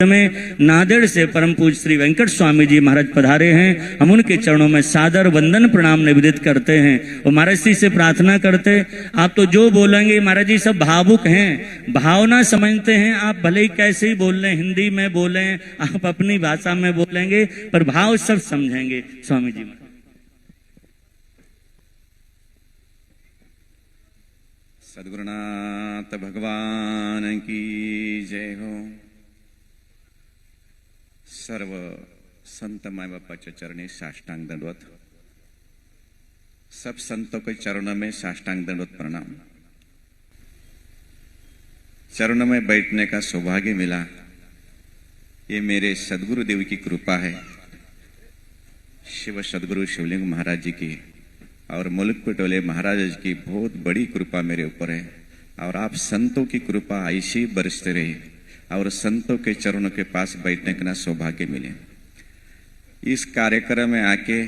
में नांदेड़ से परम पूज्य श्री वेंकट स्वामी जी महाराज पधारे हैं। हम उनके चरणों में सादर वंदन प्रणाम निवेदित करते हैं और महाराज जी से प्रार्थना करते, आप तो जो बोलेंगे महाराज जी सब भावुक हैं, भावना समझते हैं। आप भले ही कैसे ही बोल लें, हिंदी में बोलें, आप अपनी भाषा में बोलेंगे, पर भाव सब समझेंगे। स्वामी जी सद्गुरुनाथ भगवान की जय हो। सर्व संत माय बापाच्या चरणी साष्टांग दंडवत, सब संतों के चरणों में साष्टांग दंडवत प्रणाम। चरणों में बैठने का सौभाग्य मिला, ये मेरे सदगुरु देव की कृपा है। शिव सदगुरु शिवलिंग महाराज जी की और मुल्क पटोले महाराज जी की बहुत बड़ी कृपा मेरे ऊपर है। और आप संतों की कृपा ऐसी बरसते रहे और संतों के चरणों के पास बैठने का सौभाग्य मिले। इस कार्यक्रम में आके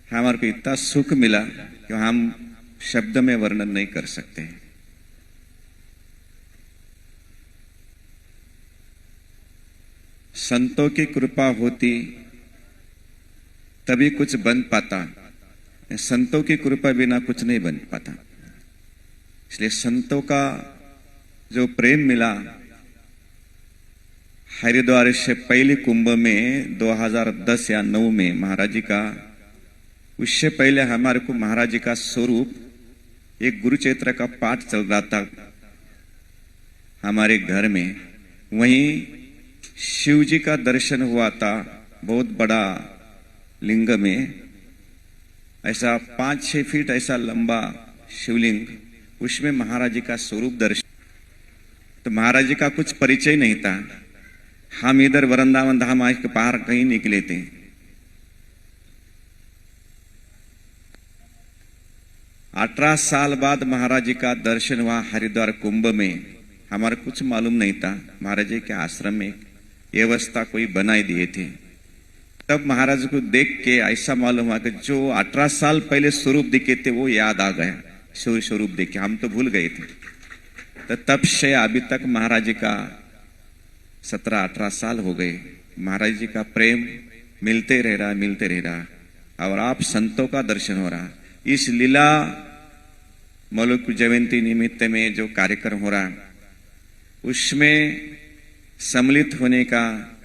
हमारे को इतना सुख मिला कि हम शब्द में वर्णन नहीं कर सकते। संतों की कृपा होती तभी कुछ बन पाता, संतों की कृपा बिना कुछ नहीं बन पाता। इसलिए संतों का जो प्रेम मिला, हरिद्वार से पहले कुंभ में 2010 या 9 में महाराज जी का, उससे पहले हमारे को महाराज जी का स्वरूप एक गुरुचरित्र का पाठ चल रहा था हमारे घर में। वहीं शिव जी का दर्शन हुआ था, बहुत बड़ा लिंग में, ऐसा 5-6 फीट ऐसा लंबा शिवलिंग, उसमें महाराज जी का स्वरूप दर्शन। तो महाराज जी का कुछ परिचय नहीं था। हम इधर वृंदावन धाम आज के पार कहीं निकले थे। अठारह साल बाद महाराज जी का दर्शन हुआ हरिद्वार कुंभ में। हमारा कुछ मालूम नहीं था, महाराज जी के आश्रम में व्यवस्था कोई बनाई दिए थे। तब महाराज को देख के ऐसा मालूम हुआ कि जो 18 साल पहले स्वरूप दिखे थे वो याद आ गया। स्वरूप देख के हम तो भूल गए थे। तो तब से अभी तक महाराज जी का 17-18 साल हो गए। महाराज जी का प्रेम मिलते रह रहा और आप संतों का दर्शन हो रहा। इस लीला मलुक जयंती निमित्त में जो कार्यक्रम हो रहा, उसमें सम्मिलित होने का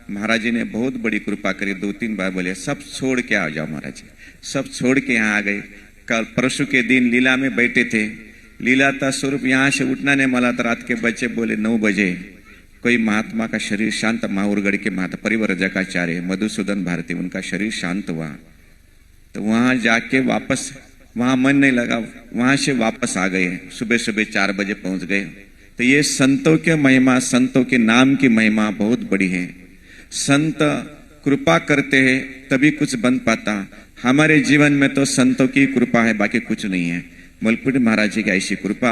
महाराज जी ने बहुत बड़ी कृपा करी। 2-3 बार बोले सब छोड़ के आ जाओ महाराज जी, सब छोड़ के यहाँ आ गए। कल परसों के दिन लीला में बैठे थे, लीला का स्वरूप यहाँ से उठना नहीं मला। तो रात के बच्चे बोले 9 बजे कोई महात्मा का शरीर शांत, माहौरगढ़ के महात्मा परिव्रजकाचार्य मधुसूदन भारती, उनका शरीर शांत हुआ। तो वहां जाके वापस, वहां मन नहीं लगा, वहां से वापस आ गए। सुबह 4 बजे पहुंच गए। तो ये संतों के महिमा, संतों के नाम की महिमा बहुत बड़ी है। संत कृपा करते हैं तभी कुछ बन पाता। हमारे जीवन में तो संतों की कृपा है, बाकी कुछ नहीं है। मलपुरी महाराज जी की ऐसी कृपा।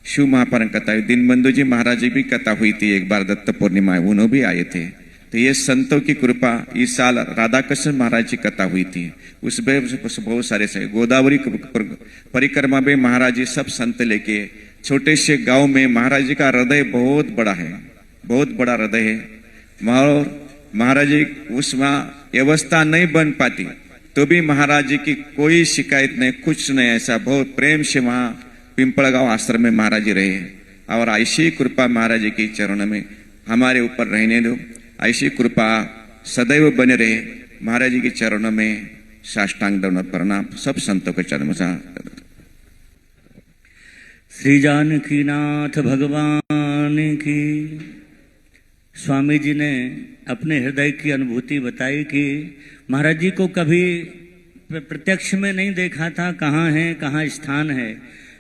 शिव महापुराण कथा, दीनबंधु जी महाराज जी भी कथा हुई थी एक बार, दत्त पूर्णिमा, उन्होंने भी आए थे। तो ये संतों की कृपा। इस साल राधा कृष्ण महाराज जी कथा हुई थी, उसमें बहुत सारे से गोदावरी परिक्रमा में महाराज जी सब संत लेके, छोटे से गांव में महाराज जी का हृदय बहुत बड़ा है, बहुत बड़ा हृदय है। महाराज जी उसमें व्यवस्था नहीं बन पाती तो भी महाराज जी की कोई शिकायत नहीं, कुछ नहीं, ऐसा बहुत प्रेम से वहां पिंपलगांव आश्रम में महाराज जी रहे। और ऐसी कृपा महाराज जी के चरणों में हमारे ऊपर रहने दो, ऐसी कृपा सदैव बने रहे। महाराज जी के चरणों में साष्टांग दंडवत प्रणाम, सब संतों के चरणों में। श्री जानकीनाथ भगवान की। स्वामी जी ने अपने हृदय की अनुभूति बताई कि महाराज जी को कभी प्रत्यक्ष में नहीं देखा था, कहाँ है, कहाँ स्थान है,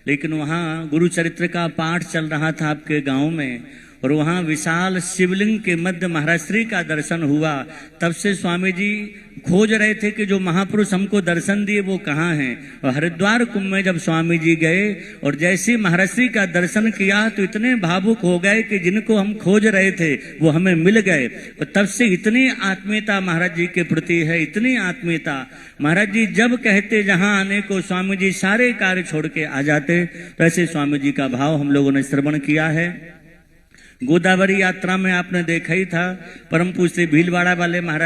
लेकिन वहाँ गुरु चरित्र का पाठ चल रहा था आपके गांव में, और वहाँ विशाल शिवलिंग के मध्य महाराज श्री का दर्शन हुआ। तब से स्वामी जी खोज रहे थे कि जो महापुरुष हमको दर्शन दिए वो कहाँ हैं। और हरिद्वार कुंभ में जब स्वामी जी गए और जैसे महाराज श्री का दर्शन किया तो इतने भावुक हो गए कि जिनको हम खोज रहे थे वो हमें मिल गए। और तब से इतनी आत्मीयता महाराज जी के प्रति है, इतनी आत्मीयता। महाराज जी जब कहते जहाँ आने को स्वामी जी सारे कार्य छोड़ के आ जाते। तो ऐसे स्वामी जी का भाव हम लोगों ने श्रवण किया है। गोदावरी यात्रा में आपने देखा ही था, परम पूज्य भीलवाड़ा वाले महाराज